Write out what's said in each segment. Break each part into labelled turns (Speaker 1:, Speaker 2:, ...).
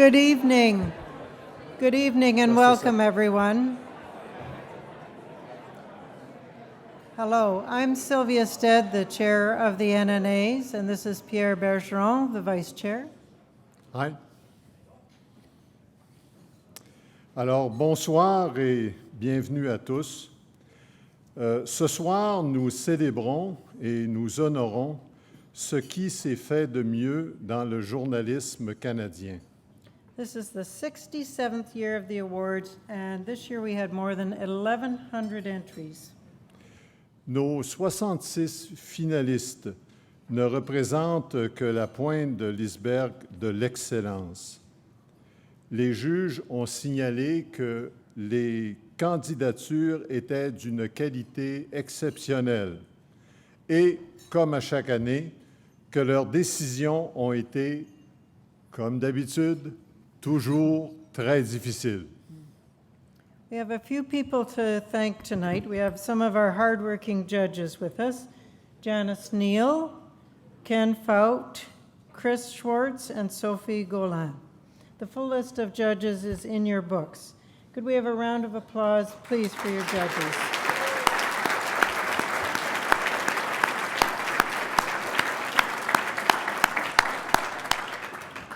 Speaker 1: Good evening. Good evening and welcome, everyone. Hello, I'm Sylvia Stead, the chair of the NNAs, and this is Pierre Bergeron, the vice chair.
Speaker 2: Hi. Alors, bonsoir et bienvenue à tous. Ce soir, nous célébrons et nous honorons ce qui s'est fait de mieux dans le journalisme canadien.
Speaker 1: This is the 67th year of the awards, and this year we had more than 1,100 entries.
Speaker 2: Nos 66 finalistes ne représentent que la pointe de l'iceberg de l'excellence. Les juges ont signalé que les candidatures étaient d'une qualité exceptionnelle et, comme à chaque année, que leurs décisions ont été, comme d'habitude, toujours très difficiles.
Speaker 1: We have a few people to thank tonight. We have some of our hardworking judges with us: Janice Neal, Ken Faut, Chris Schwartz, and Sophie Golin. The full list of judges is in your books. Could we have a round of applause, please, for your judges?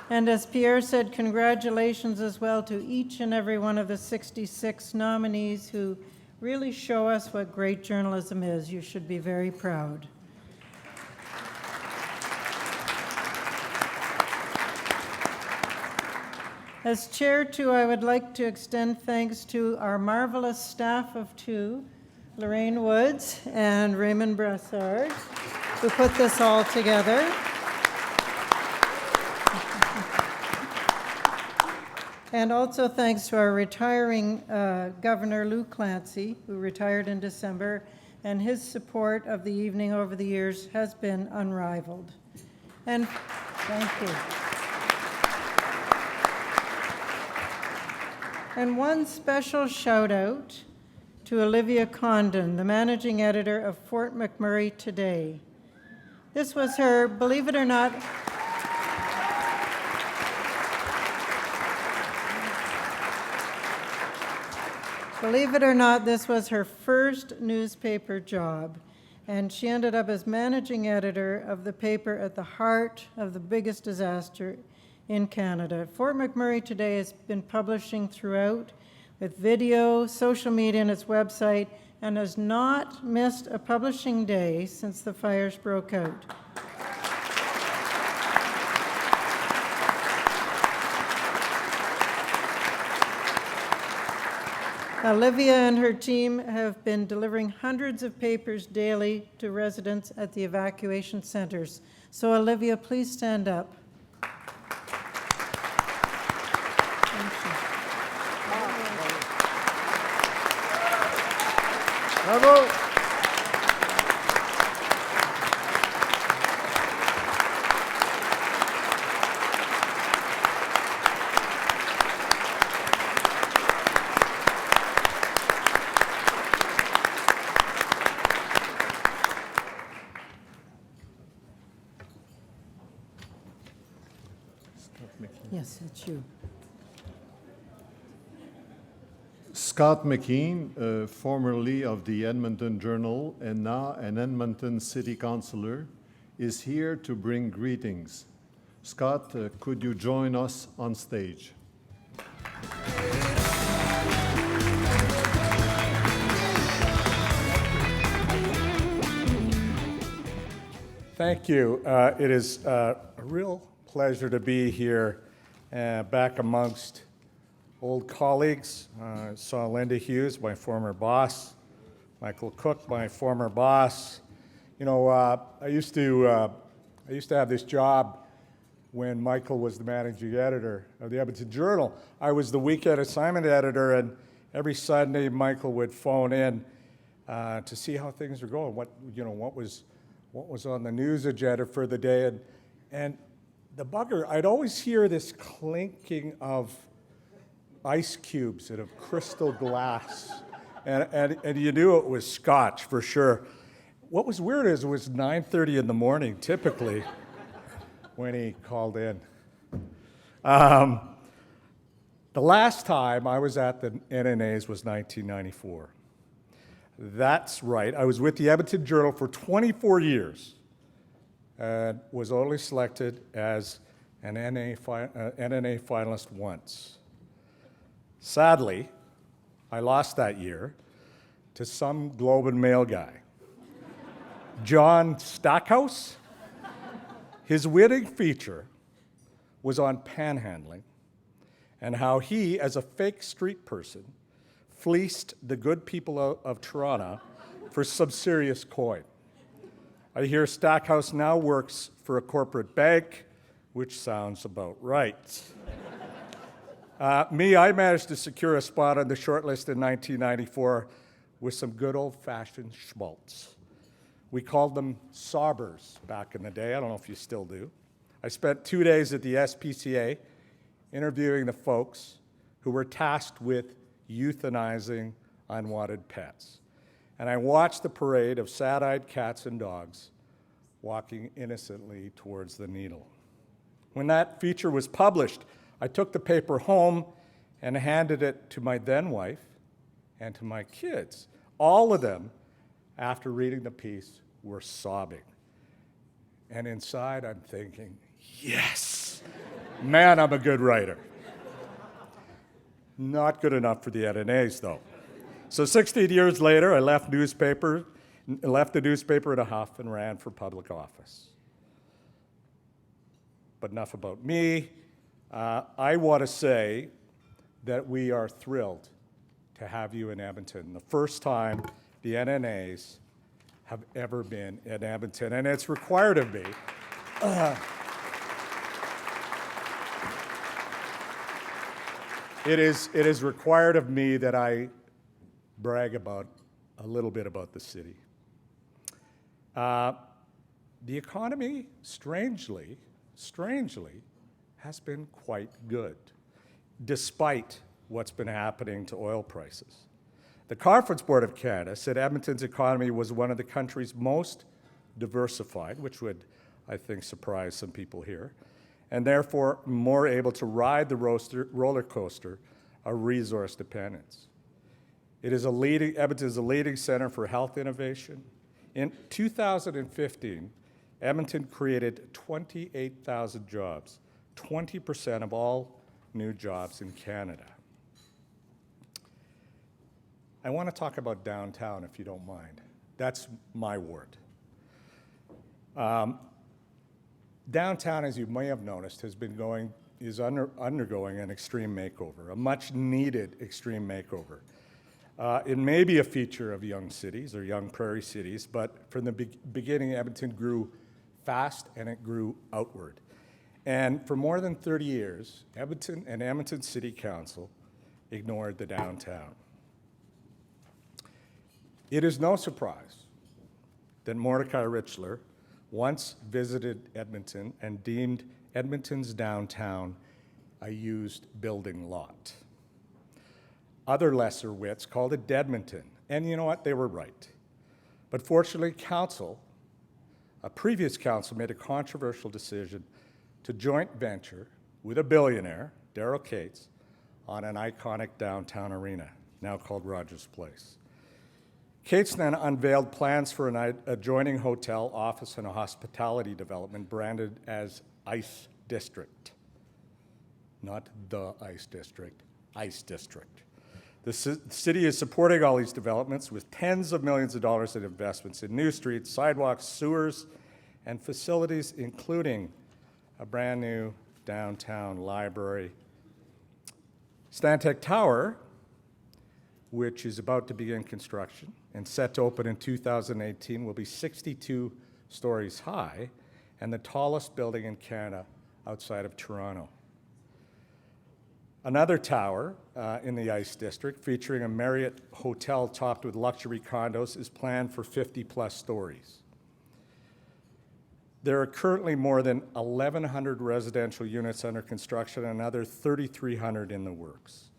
Speaker 1: And as Pierre said, congratulations as well to each and every one of the 66 nominees who really show us what great journalism is. You should be very proud. As chair, too, I would like to extend thanks to our marvelous staff of two, Lorraine Woods and Raymond Brassard, who put this all together. And also thanks to our retiring Governor Lou Clancy, who retired in December, and his support of the evening over the years has been unrivaled. And thank you. And one special shout out to Olivia Condon, the managing editor of Fort McMurray Today. This was her, believe it or not, this was her first newspaper job, and she ended up as managing editor of the paper at the heart of the biggest disaster in Canada. Fort McMurray Today has been publishing throughout with video, social media, and its website, and has not missed a publishing day since the fires broke out. Olivia and her team have been delivering hundreds of papers daily to residents at the evacuation centers. So Olivia, please stand up.
Speaker 2: Bravo!
Speaker 1: Yes, it's you.
Speaker 2: Scott McKean, formerly of the Edmonton Journal and now an Edmonton City Councillor, is here to bring greetings. Scott, could you join us on stage?
Speaker 3: Thank you. It is a real pleasure to be here back amongst old colleagues. Saw Linda Hughes, my former boss, Michael Cook, my former boss. You know, I used to have this job when Michael was the managing editor of the Edmonton Journal. I was the weekend assignment editor, and every Sunday Michael would phone in to see how things were going, what was on the news agenda for the day, and the bugger, I'd always hear this clinking of ice cubes out of crystal glass, and you knew it was scotch for sure. What was weird is it was 9:30 in the morning, typically, when he called in. The last time I was at the NNAs was 1994. That's right, I was with the Edmonton Journal for 24 years and was only selected as an NNA finalist once. Sadly, I lost that year to some Globe and Mail guy, John Stackhouse. His winning feature was on panhandling and how he, as a fake street person, fleeced the good people of Toronto for some serious coin. I hear Stackhouse now works for a corporate bank, which sounds about right. I managed to secure a spot on the shortlist in 1994 with some good old-fashioned schmaltz. We called them sobbers back in the day. I don't know if you still do. I spent 2 days at the SPCA interviewing the folks who were tasked with euthanizing unwanted pets. And I watched the parade of sad-eyed cats and dogs walking innocently towards the needle. When that feature was published, I took the paper home and handed it to my then wife and to my kids. All of them, after reading the piece, were sobbing. And inside, I'm thinking, yes, man, I'm a good writer. Not good enough for the NNAs, though. So 16 years later, I left the newspaper in a huff and ran for public office. But enough about me. I want to say that we are thrilled to have you in Edmonton. The first time the NNAs have ever been in Edmonton, and it's required of me. It is required of me that I brag about a little bit about the city. The economy, strangely, has been quite good, despite what's been happening to oil prices. The Conference Board of Canada said Edmonton's economy was one of the country's most diversified, which would, I think, surprise some people here, and therefore more able to ride the roller coaster of resource dependence. Edmonton is a leading center for health innovation. In 2015, Edmonton created 28,000 jobs, 20% of all new jobs in Canada. I want to talk about downtown, if you don't mind. That's my ward. Downtown, as you may have noticed, is undergoing an extreme makeover, a much-needed extreme makeover. It may be a feature of young cities or young prairie cities, but from the beginning, Edmonton grew fast and it grew outward. And for more than 30 years, Edmonton and Edmonton City Council ignored the downtown. It is no surprise that Mordecai Richler once visited Edmonton and deemed Edmonton's downtown a used building lot. Other lesser wits called it Deadmonton, and you know what? They were right. But fortunately, a previous council made a controversial decision to joint venture with a billionaire, Daryl Cates, on an iconic downtown arena, now called Rogers Place. Cates then unveiled plans for an adjoining hotel, office, and a hospitality development branded as Ice District. Not the Ice District, Ice District. The city is supporting all these developments with tens of millions of dollars in investments in new streets, sidewalks, sewers, and facilities, including a brand new downtown library. Stantec Tower, which is about to begin construction and set to open in 2018, will be 62 stories high and the tallest building in Canada outside of Toronto. Another tower in the Ice District, featuring a Marriott hotel topped with luxury condos, is planned for 50-plus stories. There are currently more than 1,100 residential units under construction and another 3,300 in the works.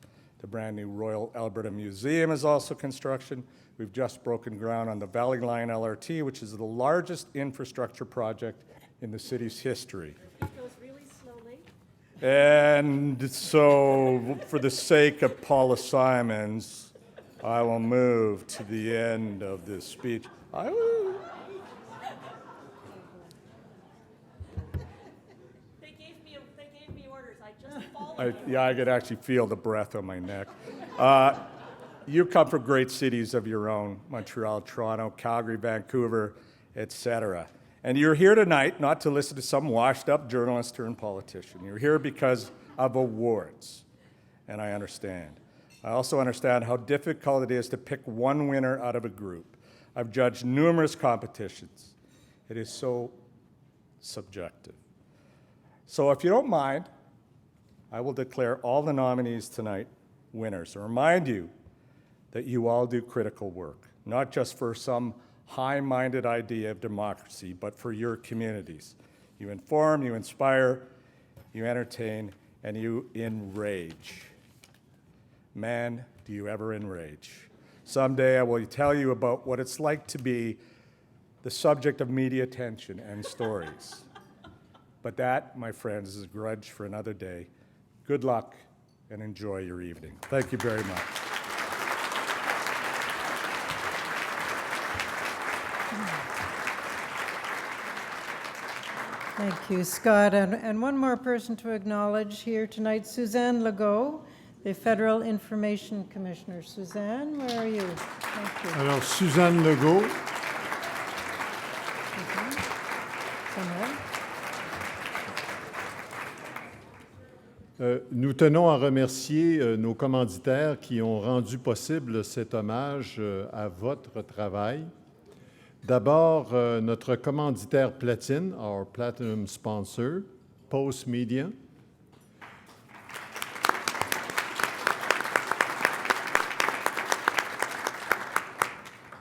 Speaker 3: The brand new Royal Alberta Museum is also construction. We've just broken ground on the Valley Line LRT, which is the largest infrastructure project in the city's history.
Speaker 4: It goes really slowly.
Speaker 3: And so, for the sake of Paula Simons, I will move to the end of this speech.
Speaker 4: They gave me orders. I just followed.
Speaker 3: I could actually feel the breath on my neck. You come from great cities of your own, Montreal, Toronto, Calgary, Vancouver, etc. And you're here tonight not to listen to some washed-up journalist turned politician. You're here because of awards, and I understand. I also understand how difficult it is to pick one winner out of a group. I've judged numerous competitions. It is so subjective. So if you don't mind, I will declare all the nominees tonight winners. I remind you that you all do critical work, not just for some high-minded idea of democracy, but for your communities. You inform, you inspire, you entertain, and you enrage. Man, do you ever enrage. Someday I will tell you about what it's like to be the subject of media attention and stories. But that, my friends, is a grudge for another day. Good luck and enjoy your evening. Thank you very much.
Speaker 1: Thank you, Scott. And one more person to acknowledge here tonight, Suzanne Legault, the Federal Information Commissioner. Suzanne, where are you? Thank you.
Speaker 2: Alors, Suzanne Legault. Nous tenons à remercier nos commanditaires qui ont rendu possible cet hommage à votre travail. D'abord, notre commanditaire platine, our platinum sponsor, Post Media.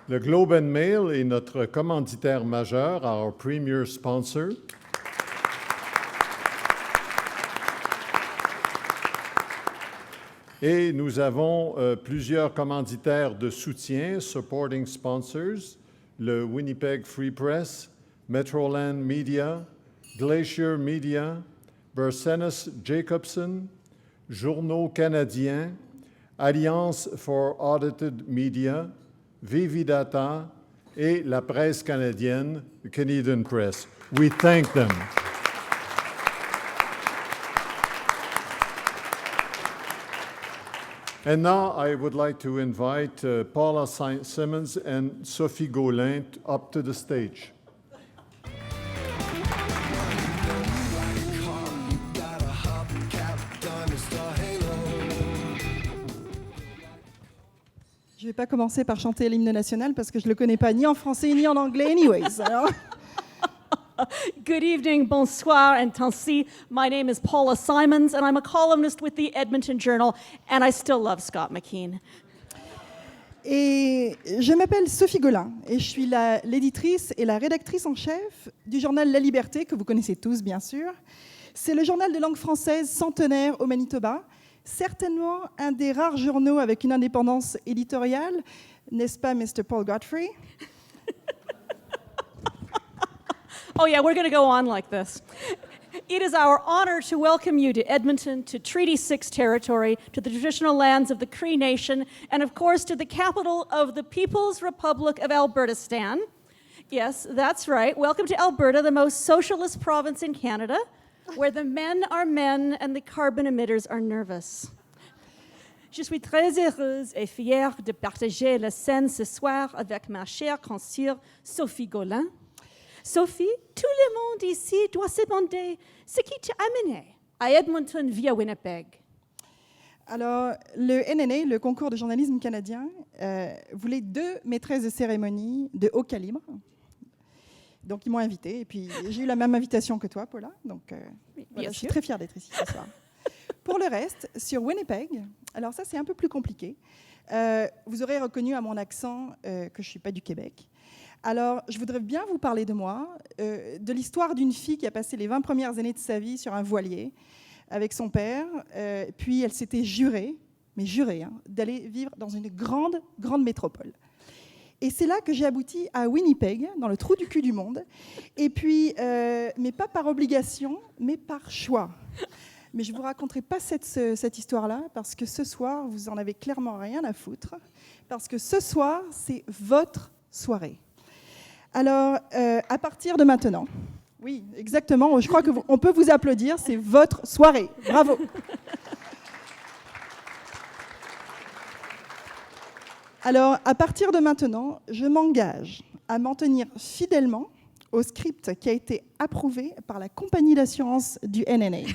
Speaker 2: Le Globe and Mail est notre commanditaire majeur, our premier sponsor. Et nous avons plusieurs commanditaires de soutien, supporting sponsors, le Winnipeg Free Press, Metroland Media, Glacier Media, Bersenis Jacobson, Journaux canadiens, Alliance for Audited Media, Vividata et la presse canadienne, Canadian Press. We thank them. And now I would like to invite Paula Simmons and Sophie Gaulin up to the stage.
Speaker 5: Je ne vais pas commencer par chanter l'hymne national parce que je ne le connais pas ni en français ni en anglais anyways. Alors.
Speaker 4: Good evening, bonsoir, and tansi. My name is Paula Simons, and I'm a columnist with the Edmonton Journal, and I still love Scott McKeen.
Speaker 5: Et je m'appelle Sophie Gaulin et je suis l'éditrice et la rédactrice en chef du journal La Liberté, que vous connaissez tous bien sûr. C'est le journal de langue française centenaire au Manitoba, certainement un des rares journaux avec une indépendance éditoriale, n'est-ce pas, Mr. Paul Godfrey?
Speaker 4: Oh yeah, we're going to go on like this. It is our honor to welcome you to Edmonton, to Treaty 6 territory, to the traditional lands of the Cree Nation, and of course to the capital of the People's Republic of Albertistan. Yes, that's right. Welcome to Alberta, the most socialist province in Canada, where the men are men and the carbon emitters are nervous. Je suis très heureuse et fière de partager la scène ce soir avec ma chère consoeur Sophie Gaulin. Sophie, tout le monde ici doit se demander ce qui t'a amené à Edmonton via Winnipeg.
Speaker 5: Alors, le NNA, le concours de journalisme canadien, voulait 2 maîtresses de cérémonie de haut calibre. Donc, ils m'ont invitée. Et puis, j'ai eu la même invitation que toi, Paula. Donc, voilà, je suis très fière d'être ici ce soir. Pour le reste, sur Winnipeg, alors ça, c'est un peu plus compliqué. Vous aurez reconnu à mon accent que je ne suis pas du Québec. Alors, je voudrais bien vous parler de moi, de l'histoire d'une fille qui a passé les 20 premières années de sa vie sur un voilier avec son père. Puis, elle s'était jurée, d'aller vivre dans une grande, grande métropole. Et c'est là que j'ai abouti à Winnipeg, dans le trou du cul du monde. Et puis, mais pas par obligation, mais par choix. Mais je ne vous raconterai pas cette histoire-là, parce que ce soir, vous en avez clairement rien à foutre, parce que ce soir, c'est votre soirée. Alors, à partir de maintenant, oui, exactement, je crois qu'on peut vous applaudir, c'est votre soirée. Bravo. Alors, à partir de maintenant, je m'engage à m'en tenir fidèlement au script qui a été approuvé par la compagnie d'assurance du NNA.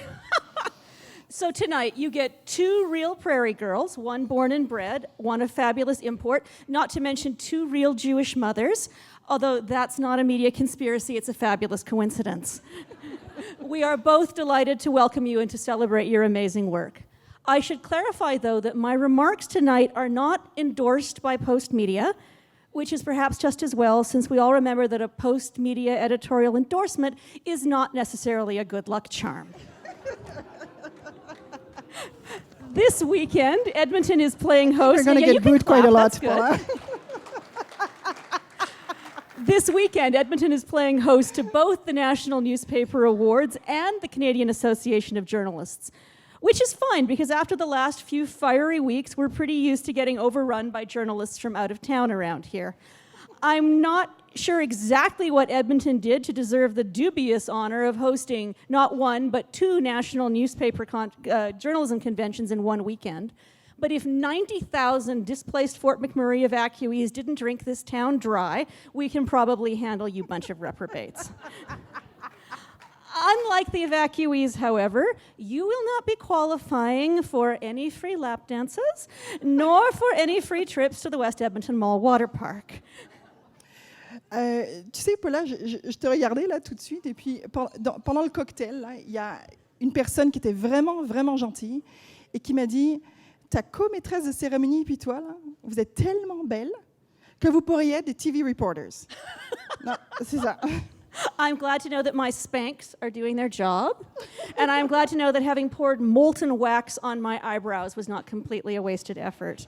Speaker 4: So tonight, you get 2 real prairie girls, one born and bred, one a fabulous import, not to mention 2 real Jewish mothers, although that's not a media conspiracy, it's a fabulous coincidence. We are both delighted to welcome you and to celebrate your amazing work. I should clarify, though, that my remarks tonight are not endorsed by Post Media, which is perhaps just as well, since we all remember that a Post Media editorial endorsement is not necessarily a good luck charm. This weekend, Edmonton is playing host.
Speaker 5: We're going to
Speaker 4: Yeah,
Speaker 5: get booed quite a lot.
Speaker 4: That's good. This weekend, Edmonton is playing host to both the National Newspaper Awards and the Canadian Association of Journalists, which is fine because after the last few fiery weeks, we're pretty used to getting overrun by journalists from out of town around here. I'm not sure exactly what Edmonton did to deserve the dubious honor of hosting not 1, but 2 national newspaper journalism conventions in one weekend. But if 90,000 displaced Fort McMurray evacuees didn't drink this town dry, we can probably handle you bunch of reprobates. Unlike the evacuees, however, you will not be qualifying for any free lap dances, nor for any free trips to the West Edmonton Mall water park.
Speaker 5: Tu sais, Paula, je te regardais là tout de suite, et puis pendant le cocktail, il y a une personne qui était vraiment, vraiment gentille et qui m'a dit « Ta co-maîtresse de cérémonie, puis toi, là, vous êtes tellement belle que vous pourriez être des TV reporters. » Non, c'est ça.
Speaker 4: I'm glad to know that my Spanx are doing their job, and I'm glad to know that having poured molten wax on my eyebrows was not completely a wasted effort.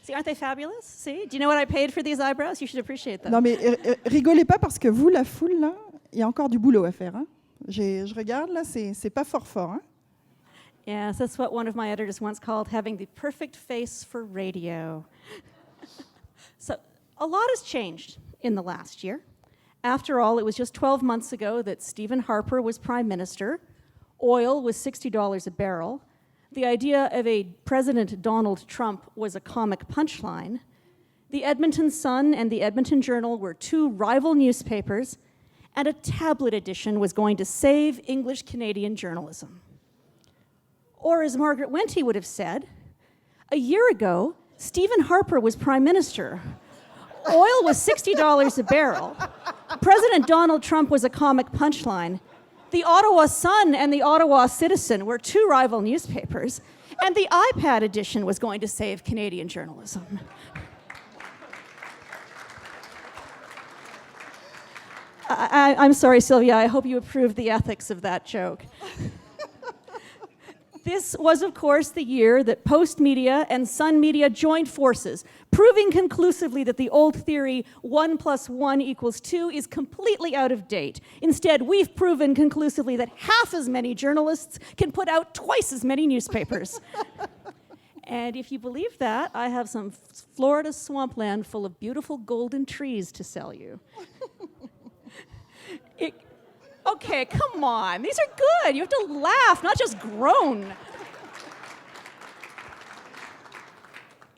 Speaker 4: See, aren't they fabulous? See? Do you know what I paid for these eyebrows? You should appreciate them.
Speaker 5: Non, mais rigolez pas parce que vous, la foule, là, il y a encore du boulot à faire. Hein. Je regarde, là, c'est pas fort. Hein.
Speaker 4: Yes, that's what one of my editors once called having the perfect face for radio. So, a lot has changed in the last year. After all, it was just 12 months ago that Stephen Harper was Prime Minister. Oil was $60 a barrel. The idea of a President Donald Trump was a comic punchline. The Edmonton Sun and the Edmonton Journal were 2 rival newspapers, and a tablet edition was going to save English Canadian journalism. Or as Margaret Wente would have said, a year ago, Stephen Harper was Prime Minister. Oil was $60 a barrel. President Donald Trump was a comic punchline. The Ottawa Sun and the Ottawa Citizen were 2 rival newspapers, and the iPad edition was going to save Canadian journalism. I'm sorry, Sylvia, I hope you approved the ethics of that joke. This was, of course, the year that Post Media and Sun Media joined forces, proving conclusively that the old theory 1 + 1 = 2 is completely out of date. Instead, we've proven conclusively that half as many journalists can put out twice as many newspapers. And if you believe that, I have some Florida swampland full of beautiful golden trees to sell you. Okay, come on. These are good. You have to laugh, not just groan.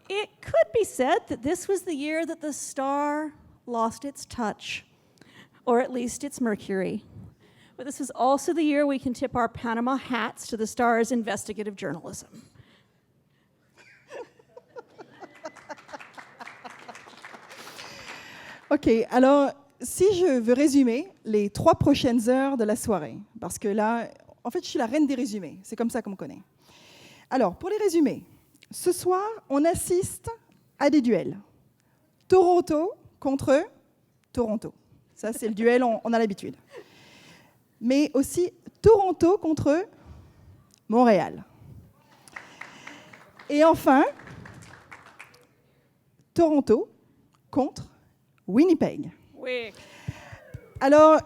Speaker 4: It could be said that this was the year that the star lost its touch, or at least its mercury. But this was also the year we can tip our Panama hats to the star's investigative journalism.
Speaker 5: OK, alors, si je veux résumer les 3 prochaines heures de la soirée, parce que là, en fait, je suis la reine des résumés, c'est comme ça qu'on me connaît. Alors, pour les résumés, ce soir, on assiste à des duels. Toronto contre Toronto. Ça, c'est le duel, on a l'habitude. Mais aussi Toronto contre Montréal. Et enfin, Toronto contre Winnipeg.
Speaker 4: Oui.
Speaker 5: Alors,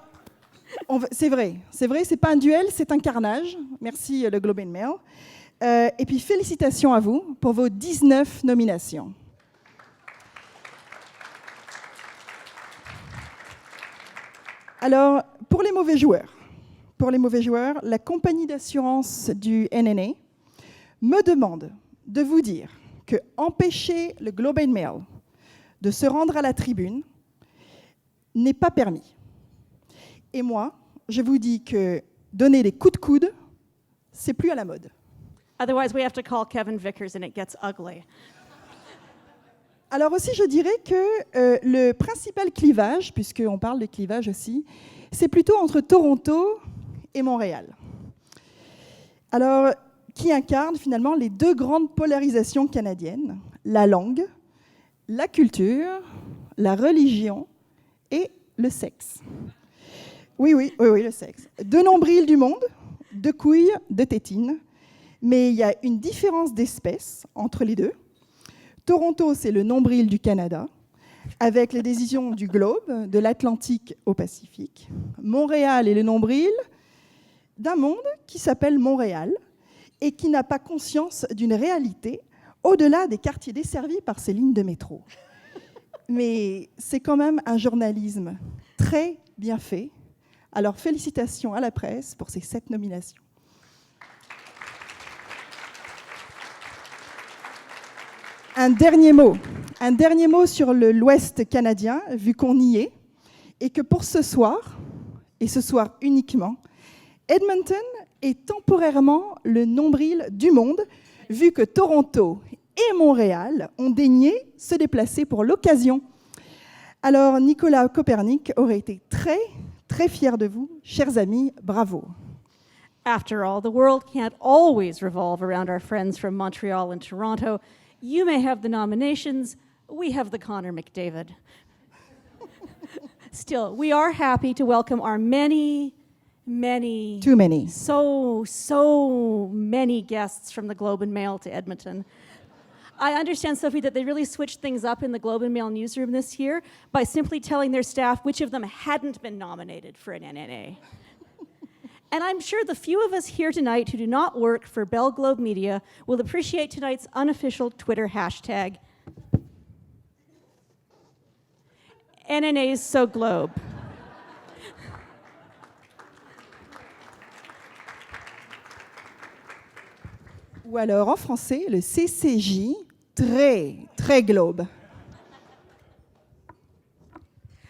Speaker 5: C'est vrai, c'est pas un duel, c'est un carnage. Merci le Globe and Mail. Et puis félicitations à vous pour vos 19 nominations. Alors, pour les mauvais joueurs, la compagnie d'assurance du NNA me demande de vous dire que empêcher le Globe and Mail de se rendre à la tribune n'est pas permis. Et moi, je vous dis que donner des coups de coude, c'est plus à la mode.
Speaker 4: Otherwise, we have to call Kevin Vickers and it gets ugly.
Speaker 5: Alors aussi, je dirais que le principal clivage, puisqu'on parle de clivage aussi, c'est plutôt entre Toronto et Montréal. Alors, qui incarne finalement les deux grandes polarisations canadiennes, la langue, la culture, la religion et le sexe. Oui, le sexe. Deux nombrils du monde, deux couilles, deux tétines, mais il y a une différence d'espèce entre les deux. Toronto, c'est le nombril du Canada, avec les décisions du globe, de l'Atlantique au Pacifique. Montréal est le nombril d'un monde qui s'appelle Montréal et qui n'a pas conscience d'une réalité au-delà des quartiers desservis par ces lignes de métro. Mais c'est quand même un journalisme très bien fait. Alors félicitations à la presse pour ces 7 nominations. Un dernier mot sur l'Ouest canadien, vu qu'on y est, et que pour ce soir, et ce soir uniquement, Edmonton est temporairement le nombril du monde, vu que Toronto et Montréal ont daigné se déplacer pour l'occasion. Alors, Nicolas Copernic aurait été très, très fier de vous. Chers amis, bravo.
Speaker 4: After all, the world can't always revolve around our friends from Montreal and Toronto. You may have the nominations, we have the Connor McDavid. Still, we are happy to welcome our many,
Speaker 5: Too many.
Speaker 4: so many guests from the Globe and Mail to Edmonton. I understand, Sophie, that they really switched things up in the Globe and Mail newsroom this year by simply telling their staff which of them hadn't been nominated for an NNA. And I'm sure the few of us here tonight who do not work for Bell Globe Media will appreciate tonight's unofficial Twitter hashtag, NNA's So Globe.
Speaker 5: Ou alors, en français, le CCJ, très globe.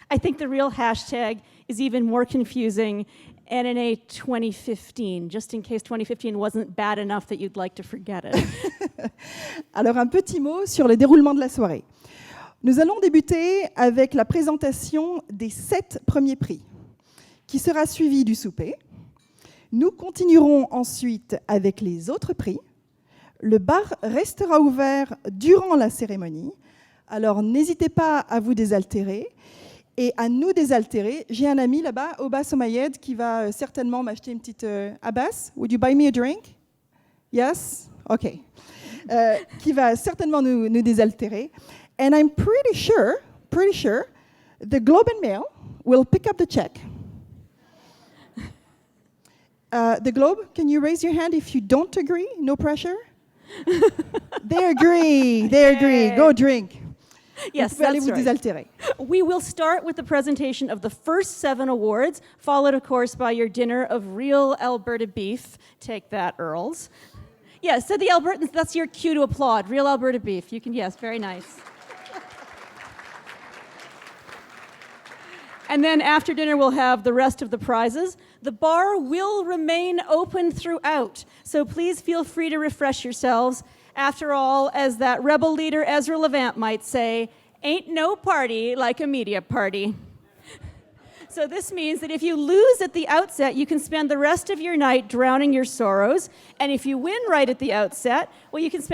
Speaker 4: I think the real hashtag is even more confusing, NNA 2015, just in case 2015 wasn't bad enough that you'd like to forget it.
Speaker 5: Alors, un petit mot sur le déroulement de la soirée. Nous allons débuter avec la présentation des 7 premiers prix, qui sera suivie du souper. Nous continuerons ensuite avec les autres prix. Le bar restera ouvert durant la cérémonie, alors n'hésitez pas à vous désaltérer et à nous désaltérer. J'ai un ami là-bas, Obas Omayed, qui va certainement m'acheter une petite... Abbas, would you buy me a drink? Yes? OK. Qui va certainement nous désaltérer. And I'm pretty sure, the Globe and Mail will pick up the check. The Globe, can you raise your hand if you don't agree? No pressure? They agree. Go drink.
Speaker 4: Yes,
Speaker 5: Vous pouvez aller
Speaker 4: that's
Speaker 5: vous
Speaker 4: right.
Speaker 5: désaltérer.
Speaker 4: We will start with the presentation of the first 7 awards, followed, of course, by your dinner of real Alberta beef. Take that, Earls. Yes, so the Albertans, that's your cue to applaud. Real Alberta beef. You can, yes, very nice. And then after dinner, we'll have the rest of the prizes. The bar will remain open throughout, so please feel free to refresh yourselves. After all, as that rebel leader Ezra Levant might say, ain't no party like a media party. So this means that if you lose at the outset, you can spend the rest of your night drowning your sorrows. And if you win right at the outset, well, you can spend